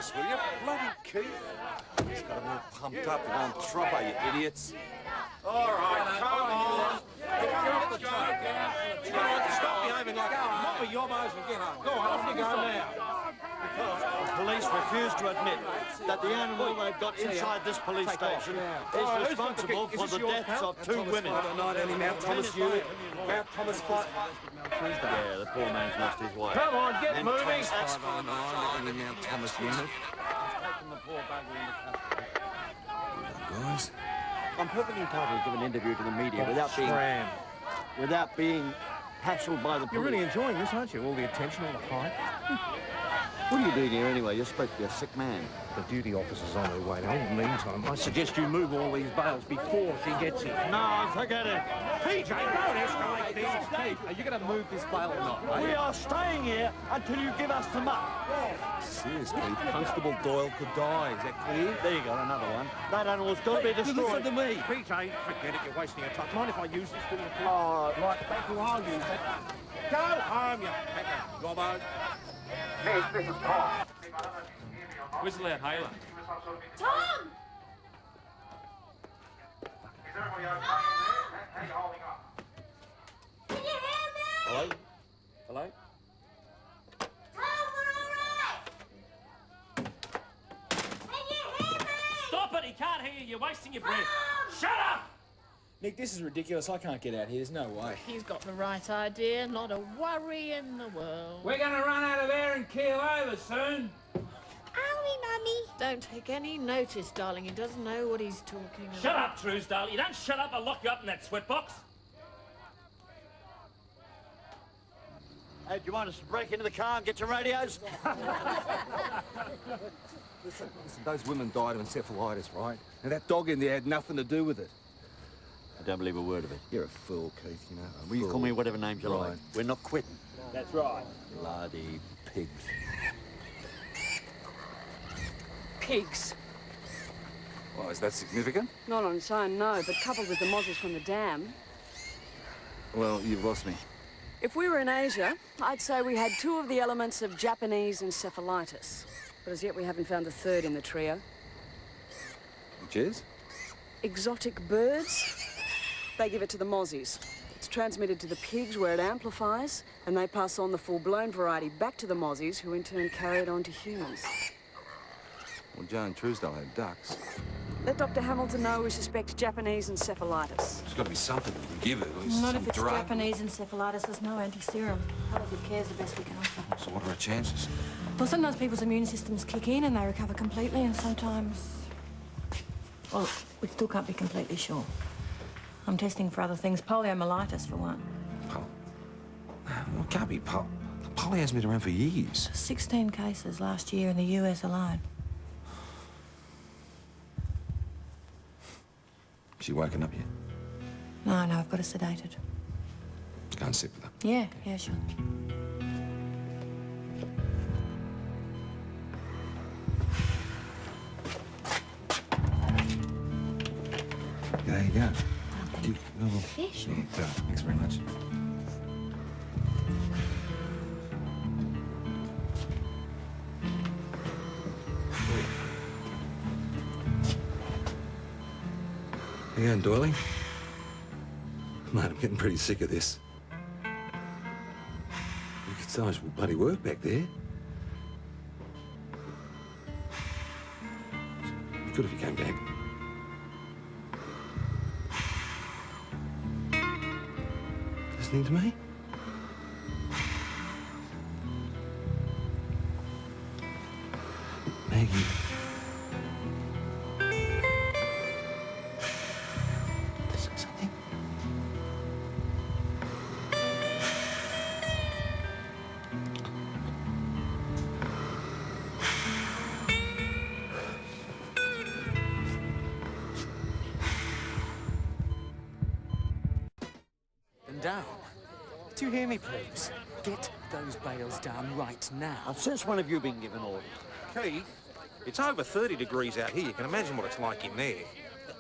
this, will you? Bloody Keith. He's got them all pumped up and on troppo, you idiots. All right, come on. Stop behaving like mob of yobbos and get home. Go on, off you go now. The police refuse to admit that the animal they've got inside this police station is responsible for the deaths of 2 women. Mount Thomas unit. Mount Thomas fight. Yeah, the poor man's lost his wife. Come on, get moving. Mount Thomas unit. Guys, I'm perfectly entitled to give an interview to the media without being hassled by the police. You're really enjoying this, aren't you? All the attention, all the hype. What are you doing here anyway? You're supposed to be a sick man. The duty officer's on her way. Now, in the meantime, I suggest you move all these bales before she gets here. No, forget it. PJ, don't escalate things. Keith, are you going to move this bale or not, mate? We are staying here until you give us the muck. seriously, Constable Doyle could die. Is that clear? There you go, another one. That animal's got to be destroyed. Listen to me. PJ, forget it. You're wasting your time. Mind if I use this for your Oh, right, thank you. I'll use it. Go home, you gobbo. Miss, this is Tom. Whistle out, Hayler. Tom! Is everybody okay in there? How are you holding up? Can you hear me? Hello? Hello? Tom, we're all right! Can you hear me? Stop it! He can't hear you. You're wasting your breath. Tom! Shut up! Nick, this is ridiculous. I can't get out here. There's no way. He's got the right idea. Not a worry in the world. We're going to run out of air and keel over soon. Are we, Mummy? Don't take any notice, darling. He doesn't know what he's talking about. Shut up, Truesdale. You don't shut up, I'll lock you up in that sweatbox. Hey, do you want us to break into the car and get your radios? Listen, those women died of encephalitis, right? Now, that dog in there had nothing to do with it. I don't believe a word of it. You're a fool, Keith, you know. Will you call me whatever names you like? We're not quitting. That's right. Bloody pigs. Pigs. Why, is that significant? Not on its own, no, but coupled with the mozzarella from the dam. Well, you've lost me. If we were in Asia, I'd say we had 2 of the elements of Japanese encephalitis. But as yet we haven't found the 3rd in the trio. Which is? Exotic birds. They give it to the mozzies. It's transmitted to the pigs where it amplifies, and they pass on the full-blown variety back to the mozzies, who in turn carry it on to humans. Well, Joan Truesdale had ducks. Let Dr. Hamilton know we suspect Japanese encephalitis. There's got to be something we can give her. At least Not some if it's drug. Japanese encephalitis, there's no anti-serum. Palliative care is the best we can offer. So what are our chances? Well, sometimes people's immune systems kick in and they recover completely, and sometimes... Well, we still can't be completely sure. I'm testing for other things, poliomyelitis for one. Well, it can't be Polly hasn't been around for years. 16 cases last year in the US alone. She woken up yet? No, I've got her sedated. Go and sit with her. Yeah, sure. There you go. Fish? Yeah, thanks very much. How you going, Doily? Mate, I'm getting pretty sick of this. You get so much bloody work back there. Good if you came back. Listening to me? Maggie. Say something. Down. Do you hear me, please? Get those bales down right now. Since when have you been given orders? Keith, it's over 30 degrees out here. You can imagine what it's like in there.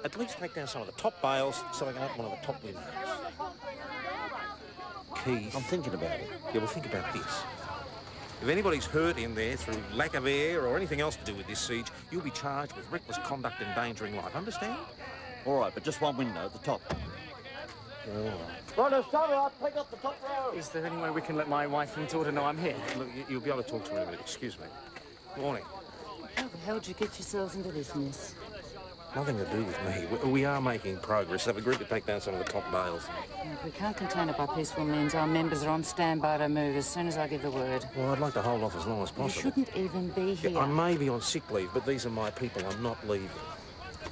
At least take down some of the top bales so we can open one of the top windows. Keith. I'm thinking about it. Yeah, well, think about this. If anybody's hurt in there through lack of air or anything else to do with this siege, you'll be charged with reckless conduct endangering life. Understand? All right, but just one window at the top. Right, now start her up. Take up the top row. Is there any way we can let my wife and daughter know I'm here? Look, you'll be able to talk to her in a minute. Excuse me. Morning. How the hell did you get yourselves into this mess? Nothing to do with me. We are making progress. They've agreed to take down some of the top bales. If we can't contain it by peaceful means, our members are on standby to move as soon as I give the word. Well, I'd like to hold off as long as You possible. shouldn't even be here. Yeah, I may be on sick leave, but these are my people. I'm not leaving.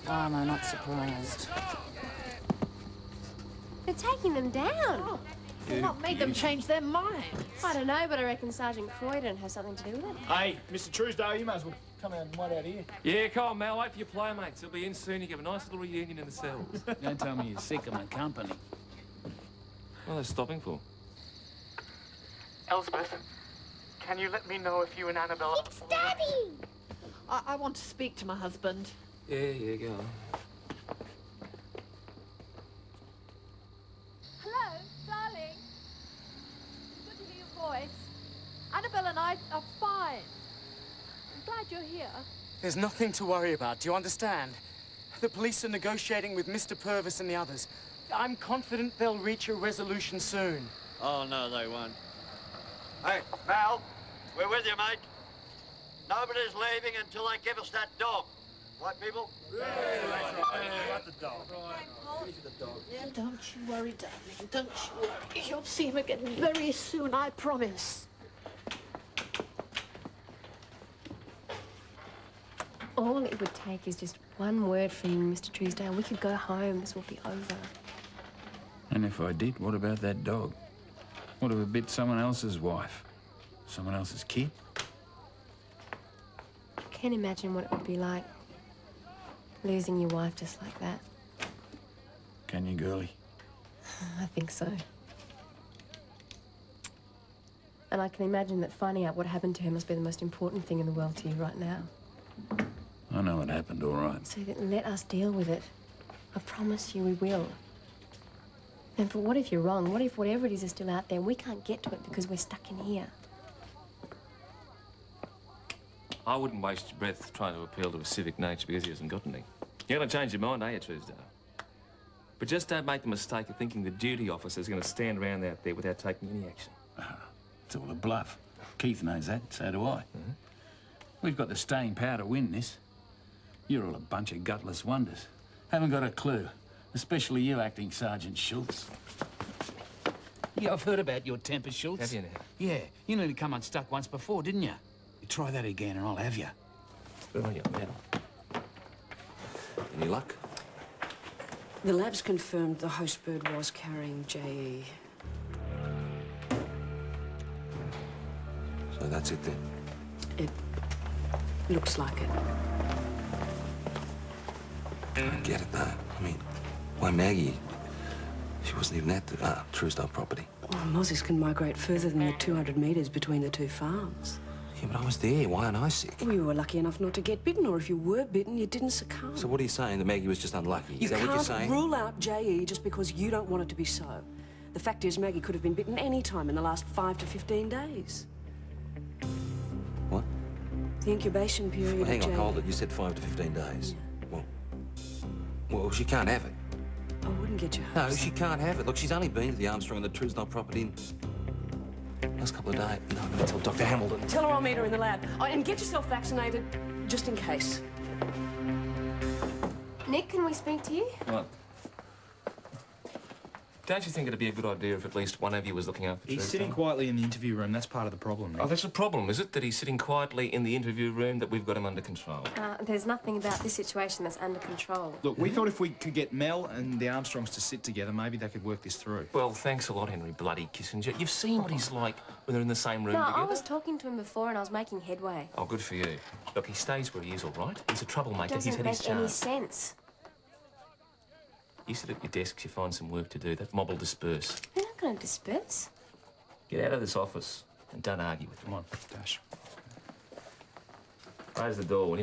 Oh, no, not surprised. They're taking them down. What made them change their mind? I don't know, but I reckon Sergeant Croydon has something to do with it. Hey, Mr. Truesdale, you might as well come out and wait out here. Yeah, come on, Mel. Wait for your playmates. They'll be in soon. You can have a nice little reunion in the cells. Don't tell me you're sick of my company. What are they stopping for? Elspeth, can you let me know if you and Annabella... It's Daddy! I want to speak to my husband. Yeah, go on. Hello, darling. Good to hear your voice. Annabelle and I are fine. I'm glad you're here. There's nothing to worry about, do you understand? The police are negotiating with Mr. Purvis and the others. I'm confident they'll reach a resolution soon. Oh, no, they won't. Hey, pal, we're with you, mate. Nobody's leaving until they give us that dog. Right, people? Don't you worry, darling. Don't you worry. You'll see him again very soon, I promise. All it would take is just one word from you, Mr. Truesdale. We could go home. This will be over. And if I did, what about that dog? What if it bit someone else's wife? Someone else's kid? I can't imagine what it would be like losing your wife just like that. Can you, girlie? I think so. And I can imagine that finding out what happened to her must be the most important thing in the world to you right now. I know it happened, all right. So then let us deal with it. I promise you we will. And but what if you're wrong? What if whatever it is still out there and we can't get to it because we're stuck in here? I wouldn't waste your breath trying to appeal to his civic nature because he hasn't got any. You're going to change your mind, are you, Truesdale? But just don't make the mistake of thinking the duty officer's going to stand around out there without taking any action. It's all a bluff. Keith knows that, so do I. We've got the staying power to win this. You're all a bunch of gutless wonders. Haven't got a clue. Especially you, Acting Sergeant Schultz. Yeah, I've heard about your temper, Schultz. Have you now? Yeah, you nearly come unstuck once before, didn't you? You try that again and I'll have you. Good on you, man. Any luck? The labs confirmed the host bird was carrying JE. So that's it then? It looks like it. I don't get it, though. I mean, why Maggie? She wasn't even at the Truesdale property. Well, mozzies can migrate further than the 200 metres between the two farms. Yeah, but I was there. Why aren't I sick? Well, you were lucky enough not to get bitten, or if you were bitten, you didn't succumb. So what are you saying? That Maggie was just unlucky? You Is that what you're can't saying? rule out JE just because you don't want it to be so. The fact is, Maggie could have been bitten any time in the last 5 to 15 days. What? The incubation period Well, hang of on, JE. hold it. You said 5 to 15 days. Well, she can't have it. I wouldn't get your No, hopes she up. can't have it. Look, she's only been to the Armstrong and the Truesdale property in last couple of days. No, I'm going to tell Dr. Hamilton. Tell her I'll meet her in the lab. Oh, and get yourself vaccinated, just in case. Nick, can we speak to you? What? Don't you think it'd be a good idea if at least one of you was looking after He's Truesdale? sitting quietly in the interview room. That's part of the problem, Nick. Oh, that's a problem, is it? That he's sitting quietly in the interview room, that we've got him under control? There's nothing about this situation that's under control. Look, we thought if we could get Mel and the Armstrongs to sit together, maybe they could work this through. Well, thanks a lot, Henry bloody Kissinger. You've seen what he's like when they're in the same room No, together? I was talking to him before and I was making headway. Oh, good for you. Look, he stays where he is, all right? He's a troublemaker. He's Doesn't had his make any chance. sense. You sit at your desks, you find some work to do. That mob will disperse. They're not going to disperse. Get out of this office and don't argue with me. Come on, Dash. Close the door, will you?